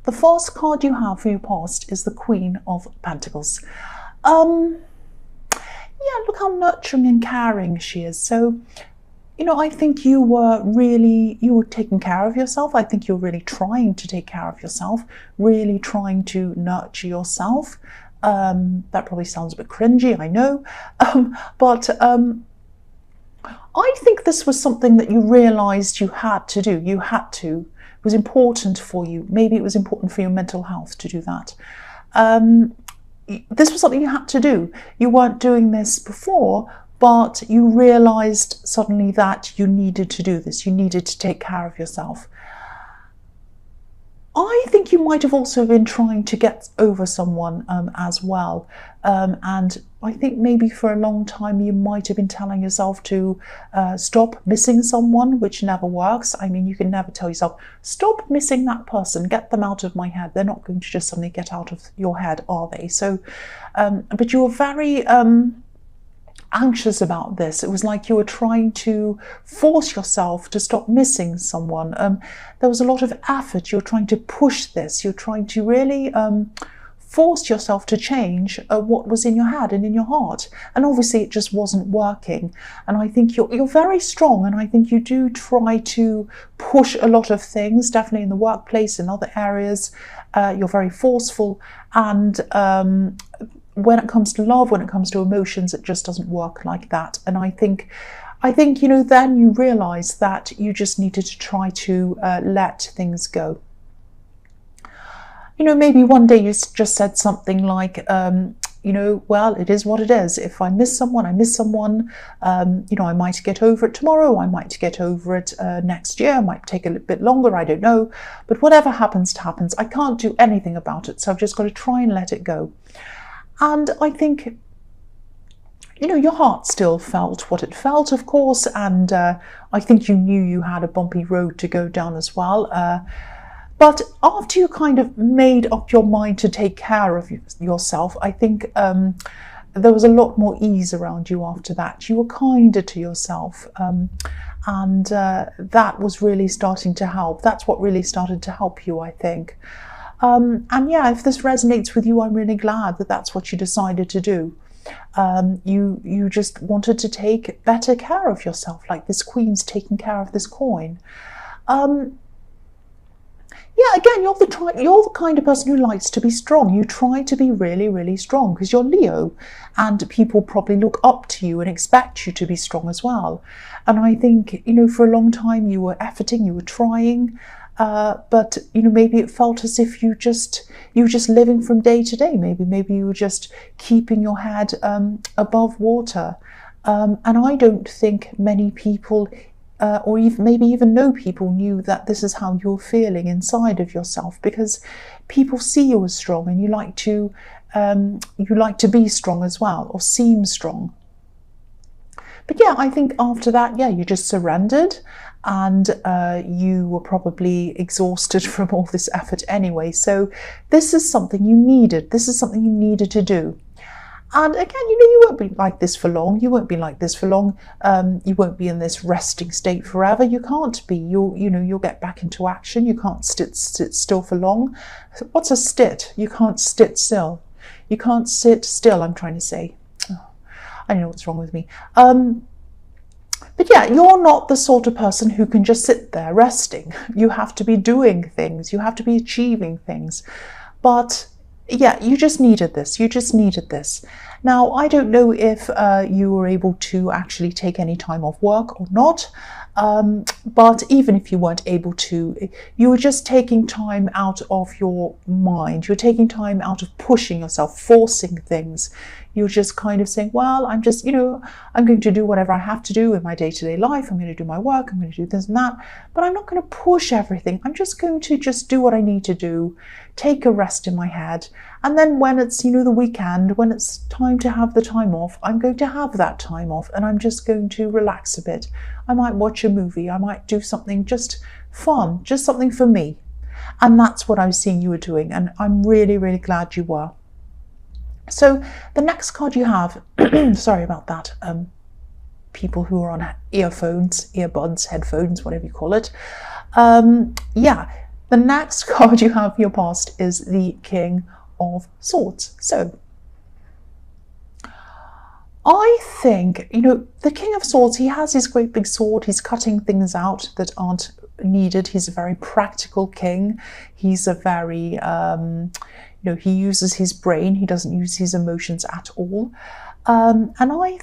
The first card you have for your past is the Queen of Pentacles. Yeah, look how nurturing and caring she is. So, you know, I think you were taking care of yourself. I think you're really trying to take care of yourself, really trying to nurture yourself. That probably sounds a bit cringy, I know, but I think this was something that you realized you had to do. You had to. It was important for you. Maybe it was important for your mental health to do that. This was something you had to do. You weren't doing this before, but you realized suddenly that you needed to do this. You needed to take care of yourself. I think you might have also been trying to get over someone as well. And I think maybe for a long time you might have been telling yourself to stop missing someone, which never works. I mean, you can never tell yourself, stop missing that person, get them out of my head. They're not going to just suddenly get out of your head, are they? So, but you were very anxious about this. It was like you were trying to force yourself to stop missing someone. There was a lot of effort. You're trying to push this. You're trying to really force yourself to change what was in your head and in your heart. And obviously it just wasn't working. And I think you're very strong, and I think you do try to push a lot of things, definitely in the workplace, in other areas. You're very forceful, and when it comes to love, when it comes to emotions, it just doesn't work like that. And I think, you know, then you realize that you just needed to try to let things go. You know, maybe one day you just said something like, you know, well, it is what it is. If I miss someone, I miss someone. You know, I might get over it tomorrow. I might get over it next year. It might take a little bit longer. I don't know. But whatever happens, happens. I can't do anything about it. So I've just got to try and let it go. And I think, you know, your heart still felt what it felt, of course, and I think you knew you had a bumpy road to go down as well. But after you kind of made up your mind to take care of yourself, I think there was a lot more ease around you after that. You were kinder to yourself, and that was really starting to help. That's what really started to help you, I think. And yeah, if this resonates with you, I'm really glad that that's what you decided to do. You just wanted to take better care of yourself, like this queen's taking care of this coin. Yeah, again, you're the kind of person who likes to be strong. You try to be really, really strong because you're Leo, and people probably look up to you and expect you to be strong as well. And I think, you know, for a long time you were efforting, you were trying. But you know, maybe it felt as if you were just living from day to day. Maybe you were just keeping your head above water. And I don't think many people, or maybe even no people, knew that this is how you're feeling inside of yourself, because people see you as strong, and you like to be strong as well, or seem strong. But yeah, I think after that, yeah, you just surrendered, and you were probably exhausted from all this effort anyway. So this is something you needed. This is something you needed to do. And again, you know, you won't be like this for long. You won't be like this for long. You won't be in this resting state forever. You can't be. You'll get back into action. You can't sit still for long. What's a stit? You can't sit still. You can't sit still, I'm trying to say. Oh, I don't know what's wrong with me. But yeah, you're not the sort of person who can just sit there resting. You have to be doing things. You have to be achieving things. But yeah, you just needed this. You just needed this. Now, I don't know if you were able to actually take any time off work or not. But even if you weren't able to, you were just taking time out of your mind. You're taking time out of pushing yourself, forcing things. You're just kind of saying, well, I'm just, I'm going to do whatever I have to do in my day-to-day life. I'm going to do my work. I'm going to do this and that. But I'm not going to push everything. I'm just going to just do what I need to do, take a rest in my head. And then when it's, the weekend, when it's time to have the time off, I'm going to have that time off, and I'm just going to relax a bit. I might watch a movie. I might do something just fun, just something for me. And that's what I was seeing you were doing. And I'm really, really glad you were. So the next card you have, sorry about that, people who are on earphones, earbuds, headphones, whatever you call it. Yeah, the next card you have for your past is the King of Swords. So I think, the King of Swords, he has his great big sword. He's cutting things out that aren't needed. He's a very practical king. He's a very, he uses his brain. He doesn't use his emotions at all. And I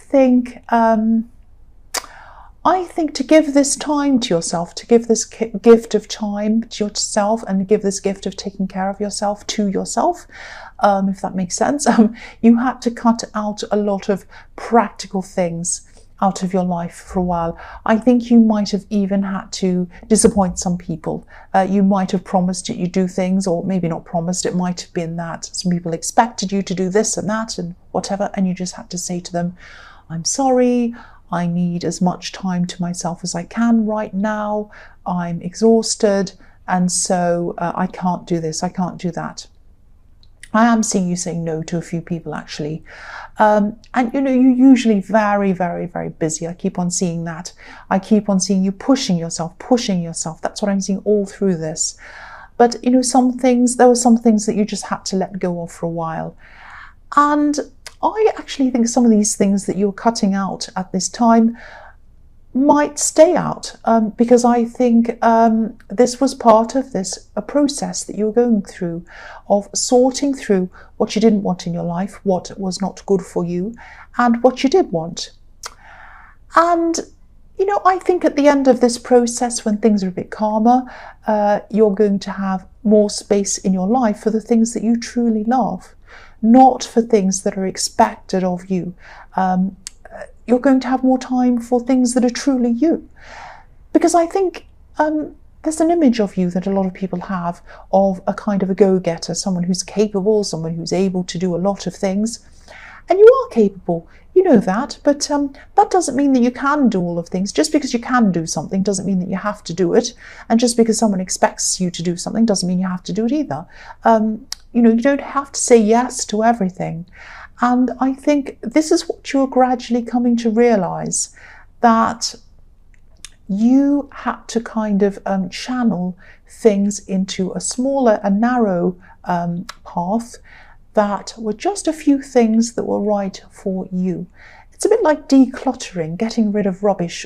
think to give this time to yourself, to give this gift of time to yourself, and give this gift of taking care of yourself to yourself, if that makes sense, you had to cut out a lot of practical things out of your life for a while. I think you might have even had to disappoint some people. You might have promised that you do things, or maybe not promised. It might have been that some people expected you to do this and that and whatever, and you just had to say to them, I'm sorry, I need as much time to myself as I can right now. I'm exhausted, and so I can't do this, I can't do that. I am seeing you saying no to a few people, actually. And you're usually very, very, very busy. I keep on seeing that. I keep on seeing you pushing yourself. That's what I'm seeing all through this. But, there were some things that you just had to let go of for a while. And I actually think some of these things that you're cutting out at this time might stay out, because I think this was part of a process that you were going through, of sorting through what you didn't want in your life, what was not good for you, and what you did want. And I think at the end of this process, when things are a bit calmer, you're going to have more space in your life for the things that you truly love, not for things that are expected of you. You're going to have more time for things that are truly you. Because I think there's an image of you that a lot of people have of a kind of a go-getter, someone who's capable, someone who's able to do a lot of things. And you are capable, you know that, but that doesn't mean that you can do all of things. Just because you can do something doesn't mean that you have to do it. And just because someone expects you to do something doesn't mean you have to do it either. You don't have to say yes to everything. And I think this is what you're gradually coming to realize, that you had to kind of channel things into a smaller and narrow path that were just a few things that were right for you. It's a bit like decluttering, getting rid of rubbish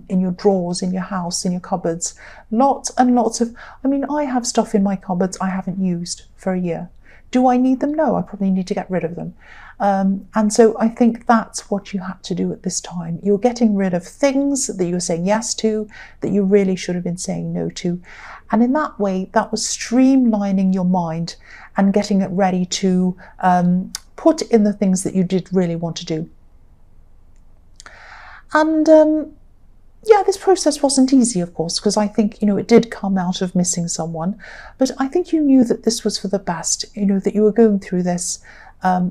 in your drawers, in your house, in your cupboards. Lots and lots of, I have stuff in my cupboards I haven't used for a year. Do I need them? No, I probably need to get rid of them. And so I think that's what you had to do at this time. You're getting rid of things that you were saying yes to, that you really should have been saying no to. And in that way, that was streamlining your mind and getting it ready to put in the things that you did really want to do. And this process wasn't easy, of course, because I think, it did come out of missing someone. But I think you knew that this was for the best, that you were going through this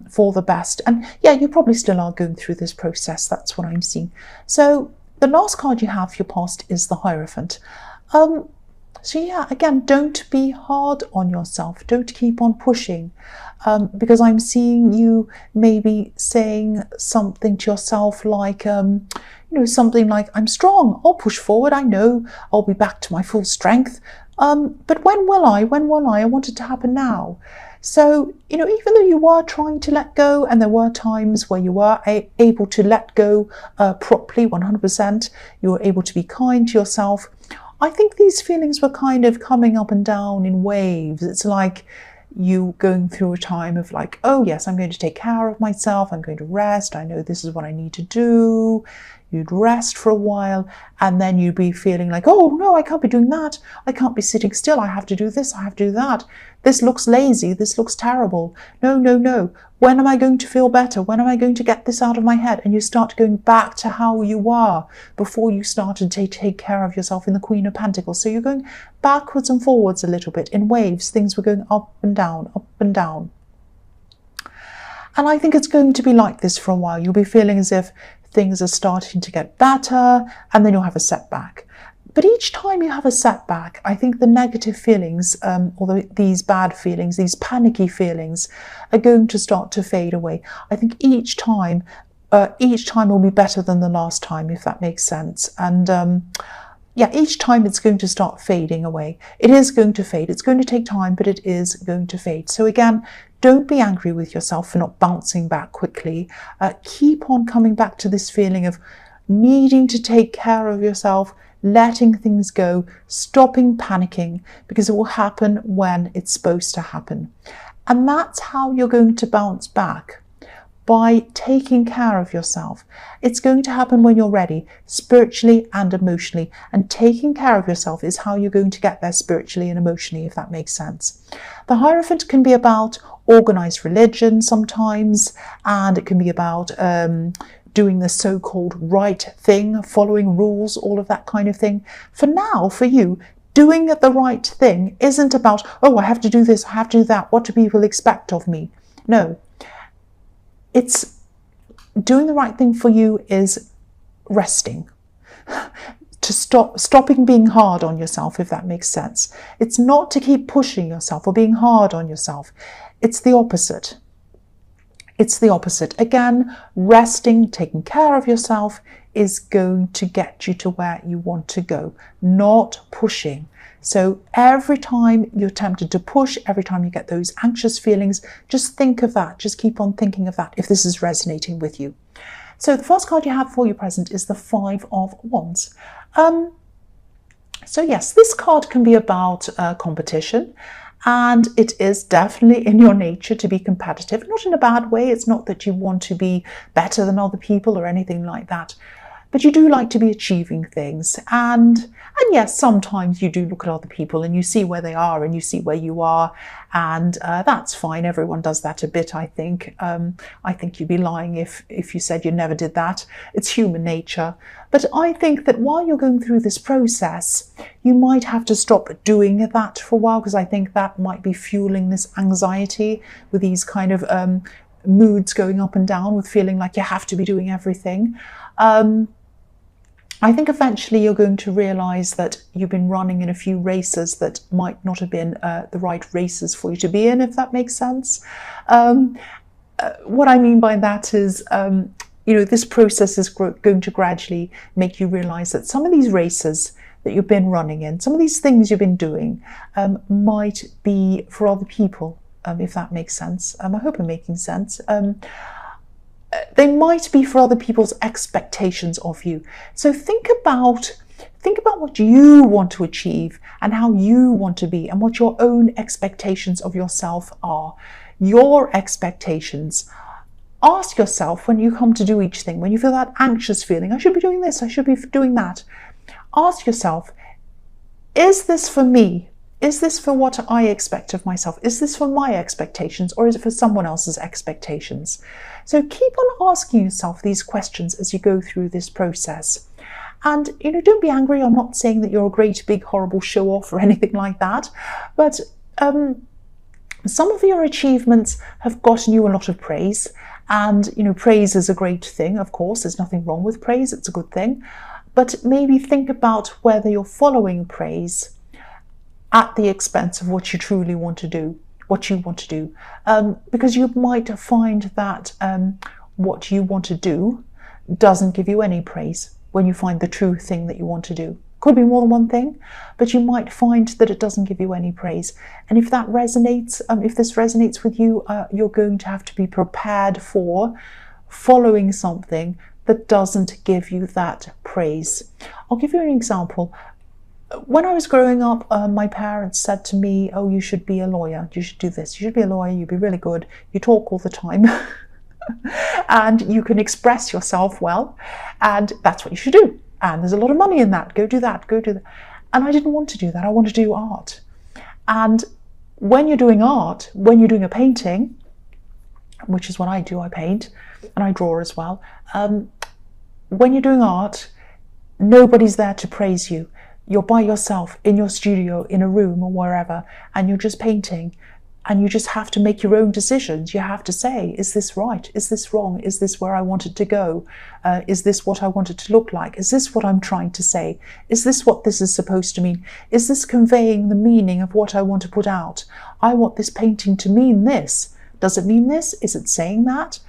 for the best. And you probably still are going through this process. That's what I'm seeing. So the last card you have for your past is the Hierophant. Again, don't be hard on yourself. Don't keep on pushing, because I'm seeing you maybe saying something to yourself like, something like, I'm strong, I'll push forward, I know I'll be back to my full strength. But when will I? When will I? I want it to happen now. So, even though you were trying to let go, and there were times where you were able to let go properly, 100%, you were able to be kind to yourself, I think these feelings were kind of coming up and down in waves. It's like you going through a time of like, oh yes, I'm going to take care of myself, I'm going to rest, I know this is what I need to do. You'd rest for a while, and then you'd be feeling like, oh no, I can't be doing that. I can't be sitting still. I have to do this. I have to do that. This looks lazy. This looks terrible. No, no, no. When am I going to feel better? When am I going to get this out of my head? And you start going back to how you were before you started to take care of yourself in the Queen of Pentacles. So you're going backwards and forwards a little bit in waves. Things were going up and down, up and down. And I think it's going to be like this for a while. You'll be feeling as if things are starting to get better, and then you'll have a setback. But each time you have a setback, I think the negative feelings, these bad feelings, these panicky feelings, are going to start to fade away. I think each time will be better than the last time, if that makes sense. And yeah, each time it's going to start fading away. It is going to fade. It's going to take time, but it is going to fade. So again, don't be angry with yourself for not bouncing back quickly. Keep on coming back to this feeling of needing to take care of yourself, letting things go, stopping panicking, because it will happen when it's supposed to happen. And that's how you're going to bounce back, by taking care of yourself. It's going to happen when you're ready, spiritually and emotionally. And taking care of yourself is how you're going to get there spiritually and emotionally, if that makes sense. The Hierophant can be about organized religion sometimes, and it can be about doing the so-called right thing, following rules, all of that kind of thing. For now, for you, doing the right thing isn't about, oh, I have to do this, I have to do that, what do people expect of me? No. It's doing the right thing for you is resting, to stopping being hard on yourself, if that makes sense. It's not to keep pushing yourself or being hard on yourself. It's the opposite. It's the opposite. Again, resting, taking care of yourself is going to get you to where you want to go, not pushing. So every time you're tempted to push, every time you get those anxious feelings, just think of that. Just keep on thinking of that if this is resonating with you. So the first card you have for your present is the Five of Wands. So yes, this card can be about competition, and it is definitely in your nature to be competitive, not in a bad way. It's not that you want to be better than other people or anything like that. But you do like to be achieving things. And yes, sometimes you do look at other people and you see where they are and you see where you are. And that's fine. Everyone does that a bit, I think. I think you'd be lying if you said you never did that. It's human nature. But I think that while you're going through this process, you might have to stop doing that for a while, because I think that might be fueling this anxiety with these kind of moods going up and down, with feeling like you have to be doing everything. I think eventually you're going to realize that you've been running in a few races that might not have been the right races for you to be in, if that makes sense. What I mean by that is, this process is going to gradually make you realize that some of these races that you've been running in, some of these things you've been doing, might be for other people, if that makes sense. I hope I'm making sense. They might be for other people's expectations of you. So think about what you want to achieve and how you want to be, and what your own expectations of yourself are. Your expectations. Ask yourself, when you come to do each thing, when you feel that anxious feeling, I should be doing this, I should be doing that. Ask yourself, is this for me? Is this for what I expect of myself? Is this for my expectations, or is it for someone else's expectations? So keep on asking yourself these questions as you go through this process. And, don't be angry. I'm not saying that you're a great, big, horrible show-off or anything like that. But some of your achievements have gotten you a lot of praise. And, praise is a great thing, of course. There's nothing wrong with praise. It's a good thing. But maybe think about whether you're following praise at the expense of what you truly want to do, because you might find that what you want to do doesn't give you any praise when you find the true thing that you want to do. Could be more than one thing, but you might find that it doesn't give you any praise. And if that resonates, if this resonates with you, you're going to have to be prepared for following something that doesn't give you that praise. I'll give you an example. When I was growing up, my parents said to me, oh, you should be a lawyer. You should do this. You should be a lawyer. You'd be really good. You talk all the time. And you can express yourself well. And that's what you should do. And there's a lot of money in that. Go do that. Go do that. And I didn't want to do that. I want to do art. And when you're doing art, when you're doing a painting, which is what I do, I paint and I draw as well. When you're doing art, nobody's there to praise you. You're by yourself in your studio, in a room or wherever, and you're just painting, and you just have to make your own decisions. You have to say, is this right? Is this wrong? Is this where I want it to go? Is this what I want it to look like? Is this what I'm trying to say? Is this what this is supposed to mean? Is this conveying the meaning of what I want to put out? I want this painting to mean this. Does it mean this? Is it saying that?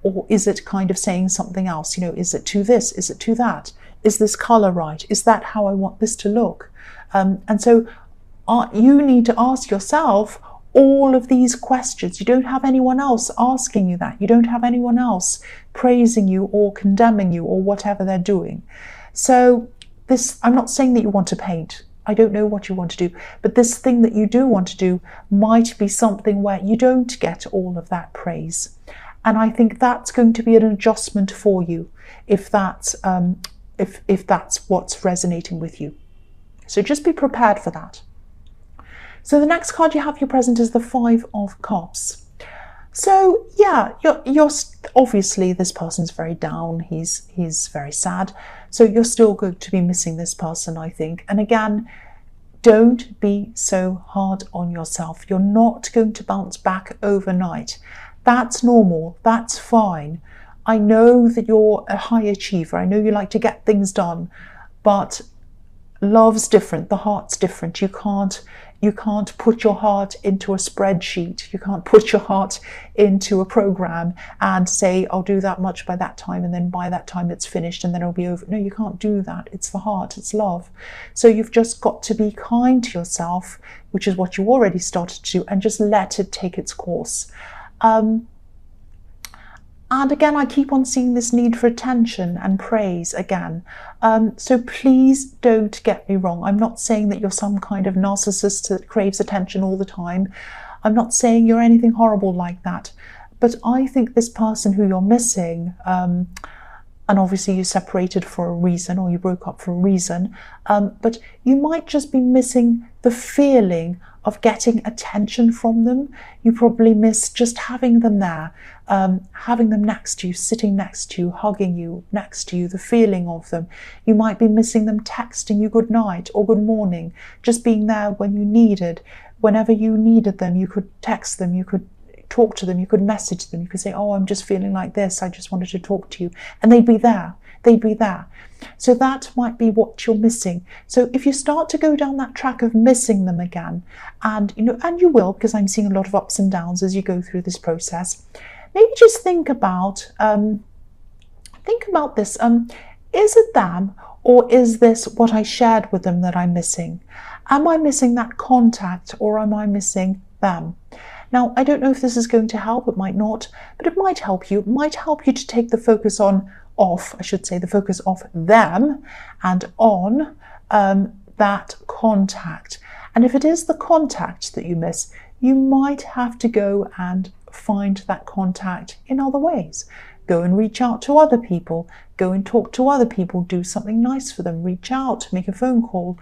Or is it kind of saying something else? Is it to this? Is it to that? Is this color right? Is that how I want this to look? And so you need to ask yourself all of these questions. You don't have anyone else asking you that. You don't have anyone else praising you or condemning you or whatever they're doing. So I'm not saying that you want to paint. I don't know what you want to do, but this thing that you do want to do might be something where you don't get all of that praise. And I think that's going to be an adjustment for you if that's what's resonating with you. So just be prepared for that. So the next card you have your present is the Five of Cups. So yeah, you're obviously, this person's very down. He's very sad. So you're still going to be missing this person, I think. And again, don't be so hard on yourself. You're not going to bounce back overnight. That's normal. That's fine. I know that you're a high achiever. I know you like to get things done, but love's different. The heart's different. You can't put your heart into a spreadsheet. You can't put your heart into a program and say, I'll do that much by that time, and then by that time it's finished and then it'll be over. No, you can't do that. It's the heart, it's love. So you've just got to be kind to yourself, which is what you already started to do, and just let it take its course. And again, I keep on seeing this need for attention and praise again. So please don't get me wrong. I'm not saying that you're some kind of narcissist that craves attention all the time. I'm not saying you're anything horrible like that. But I think this person who you're missing, and obviously you separated for a reason, or you broke up for a reason, but you might just be missing the feeling of getting attention from them. You probably miss just having them there, having them next to you, sitting next to you, hugging you, next to you, the feeling of them. You might be missing them texting you good night or good morning, just being there when you needed. Whenever you needed them, you could text them, you could talk to them, you could message them, you could say, oh, I'm just feeling like this, I just wanted to talk to you. And they'd be there. They'd be there. So that might be what you're missing. So if you start to go down that track of missing them again, and you will, because I'm seeing a lot of ups and downs as you go through this process, maybe just think about this. Is it them, or is this what I shared with them that I'm missing? Am I missing that contact, or am I missing them? Now, I don't know if this is going to help. It might not, but it might help you. It might help you to take the focus the focus off them and on that contact. And if it is the contact that you miss, you might have to go and find that contact in other ways. Go and reach out to other people. Go and talk to other people. Do something nice for them. Reach out. Make a phone call.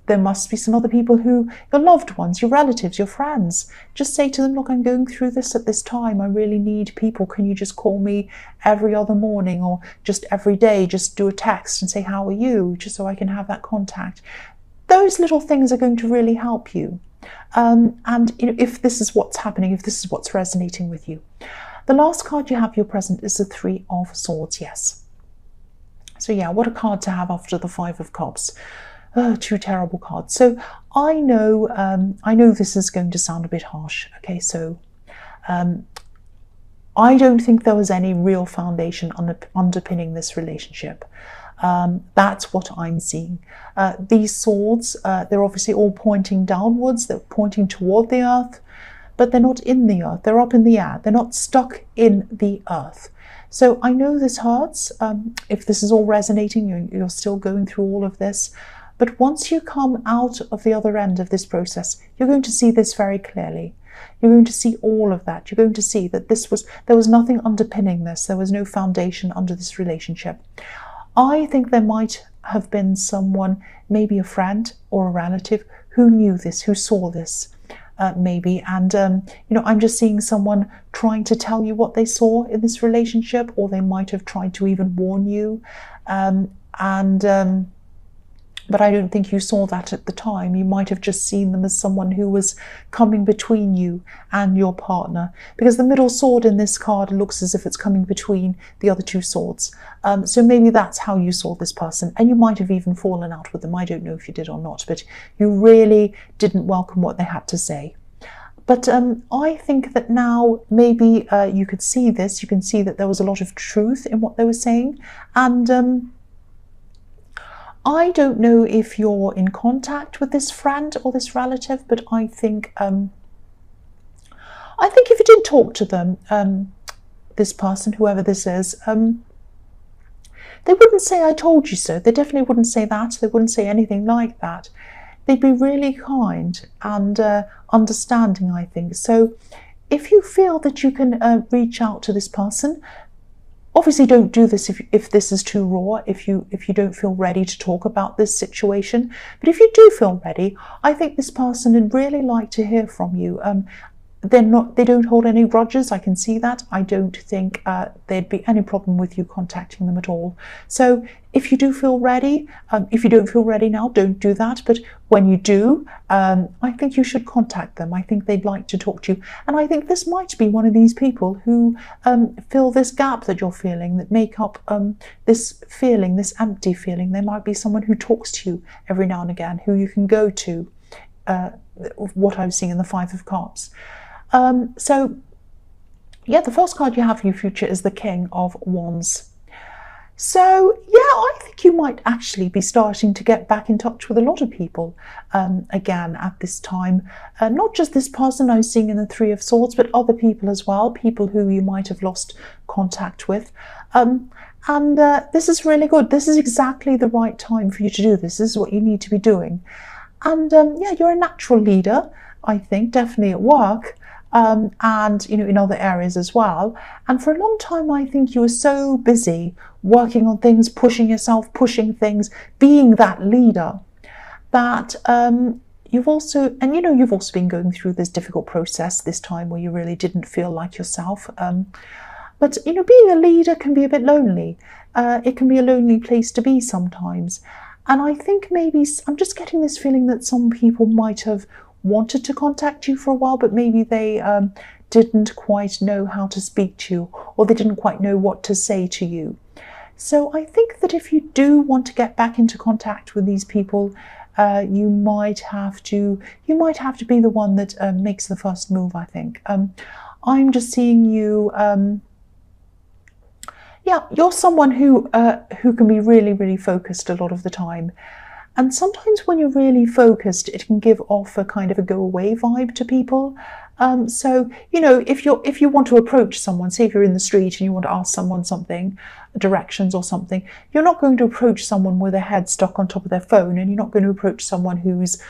There must be some other people your loved ones, your relatives, your friends. Just say to them, look, I'm going through this at this time. I really need people. Can you just call me every other morning, or just every day? Just do a text and say, how are you? Just so I can have that contact. Those little things are going to really help you. And if this is what's happening, if this is what's resonating with you. The last card you have your present is the Three of Swords. Yes. So yeah, what a card to have after the Five of Cups. Oh, two terrible cards. So I know this is going to sound a bit harsh. Okay, so I don't think there was any real foundation underpinning this relationship. That's what I'm seeing. These swords, they're obviously all pointing downwards. They're pointing toward the earth, but they're not in the earth. They're up in the air. They're not stuck in the earth. So I know this hurts. If this is all resonating, you're still going through all of this. But once you come out of the other end of this process, you're going to see this very clearly. You're going to see all of that. You're going to see that there was nothing underpinning this. There was no foundation under this relationship. I think there might have been someone, maybe a friend or a relative, who knew this, who saw this, maybe. And, I'm just seeing someone trying to tell you what they saw in this relationship, or they might have tried to even warn you. But I don't think you saw that at the time. You might have just seen them as someone who was coming between you and your partner, because the middle sword in this card looks as if it's coming between the other two swords. So maybe that's how you saw this person, and you might have even fallen out with them. I don't know if you did or not, but you really didn't welcome what they had to say. But I think that now maybe you could see this. You can see that there was a lot of truth in what they were saying, and I don't know if you're in contact with this friend or this relative, but I think if you did talk to them, this person, whoever this is, they wouldn't say "I told you so." They definitely wouldn't say that. They wouldn't say anything like that. They'd be really kind and understanding, I think. So if you feel that you can reach out to this person, obviously don't do this if this is too raw, if you don't feel ready to talk about this situation. But if you do feel ready, I think this person would really like to hear from you. They don't hold any grudges, I can see that. I don't think there'd be any problem with you contacting them at all. So if you do feel ready, if you don't feel ready now, don't do that. But when you do, I think you should contact them. I think they'd like to talk to you. And I think this might be one of these people who fill this gap that you're feeling, that make up this feeling, this empty feeling. There might be someone who talks to you every now and again, who you can go to, what I was seeing in the Five of Cups. So, yeah, the first card you have for your future is the King of Wands. So, yeah, I think you might actually be starting to get back in touch with a lot of people again at this time. Not just this person I was seeing in the Three of Swords, but other people as well, people who you might have lost contact with. This is really good. This is exactly the right time for you to do this. This is what you need to be doing. And yeah, you're a natural leader, I think, definitely at work. And in other areas as well. And for a long time, I think you were so busy working on things, pushing yourself, pushing things, being that leader, that you've also been going through this difficult process this time where you really didn't feel like yourself. But being a leader can be a bit lonely. It can be a lonely place to be sometimes. And I think maybe I'm just getting this feeling that some people might have wanted to contact you for a while, but maybe they didn't quite know how to speak to you, or they didn't quite know what to say to you. So I think that if you do want to get back into contact with these people, you might have to be the one that makes the first move, I think. I'm just seeing you, yeah, you're someone who can be really, really focused a lot of the time. And sometimes when you're really focused, it can give off a kind of a go-away vibe to people. So, if you want to approach someone, say if you're in the street and you want to ask someone something, directions or something, you're not going to approach someone with their head stuck on top of their phone, and you're not going to approach someone who's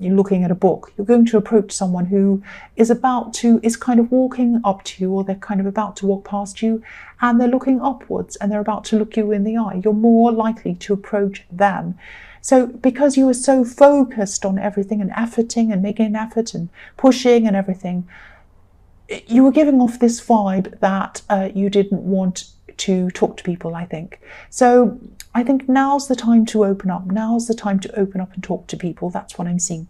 looking at a book. You're going to approach someone who is kind of walking up to you, or they're kind of about to walk past you, and they're looking upwards and they're about to look you in the eye. You're more likely to approach them. So because you were so focused on everything and efforting and making an effort and pushing and everything, you were giving off this vibe that you didn't want to talk to people, I think. So I think now's the time to open up. Now's the time to open up and talk to people. That's what I'm seeing.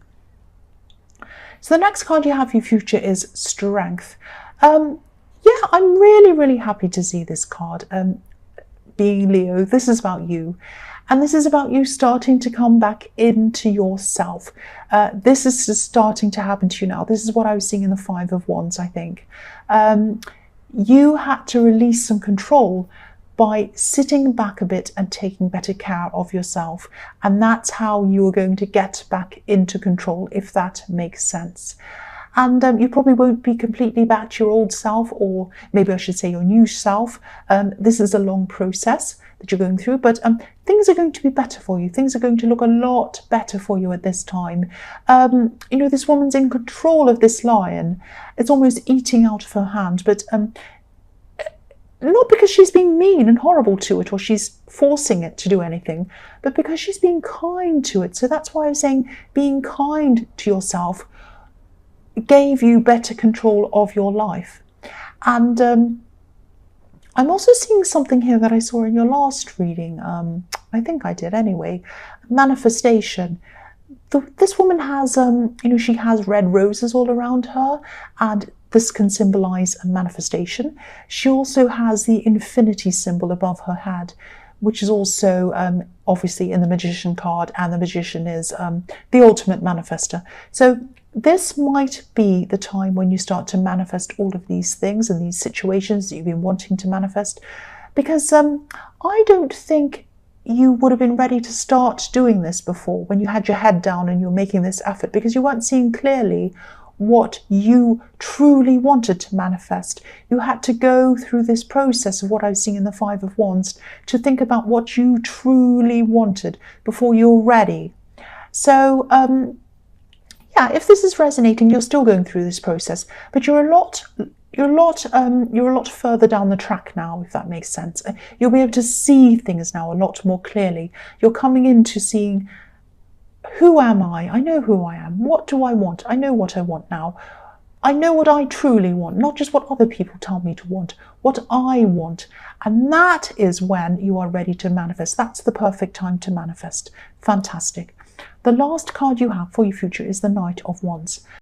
So the next card you have for your future is Strength. Yeah, I'm really, really happy to see this card. Being Leo, this is about you. And this is about you starting to come back into yourself. This is just starting to happen to you now. This is what I was seeing in the Five of Wands, I think. You had to release some control by sitting back a bit and taking better care of yourself. And that's how you are going to get back into control, if that makes sense. And you probably won't be completely back to your old self, or maybe I should say your new self. This is a long process that you're going through, but things are going to be better for you. Things are going to look a lot better for you at this time. This woman's in control of this lion. It's almost eating out of her hand, but not because she's being mean and horrible to it, or she's forcing it to do anything, but because she's being kind to it. So that's why I was saying being kind to yourself gave you better control of your life. And I'm also seeing something here that I saw in your last reading. I think I did anyway. Manifestation. This woman has, she has red roses all around her, and this can symbolize a manifestation. She also has the infinity symbol above her head, which is also obviously in the Magician card, and the Magician is the ultimate manifester. So this might be the time when you start to manifest all of these things and these situations that you've been wanting to manifest, because I don't think you would have been ready to start doing this before, when you had your head down and you're making this effort, because you weren't seeing clearly what you truly wanted to manifest. You had to go through this process of what I was seeing in the Five of Wands to think about what you truly wanted before you're ready. So, yeah, if this is resonating, you're still going through this process, but you're a lot further down the track now, if that makes sense. You'll be able to see things now a lot more clearly. You're coming into seeing, who am I? I know who I am. What do I want? I know what I want now. I know what I truly want, not just what other people tell me to want, what I want. And that is when you are ready to manifest. That's the perfect time to manifest. Fantastic. The last card you have for your future is the Knight of Wands.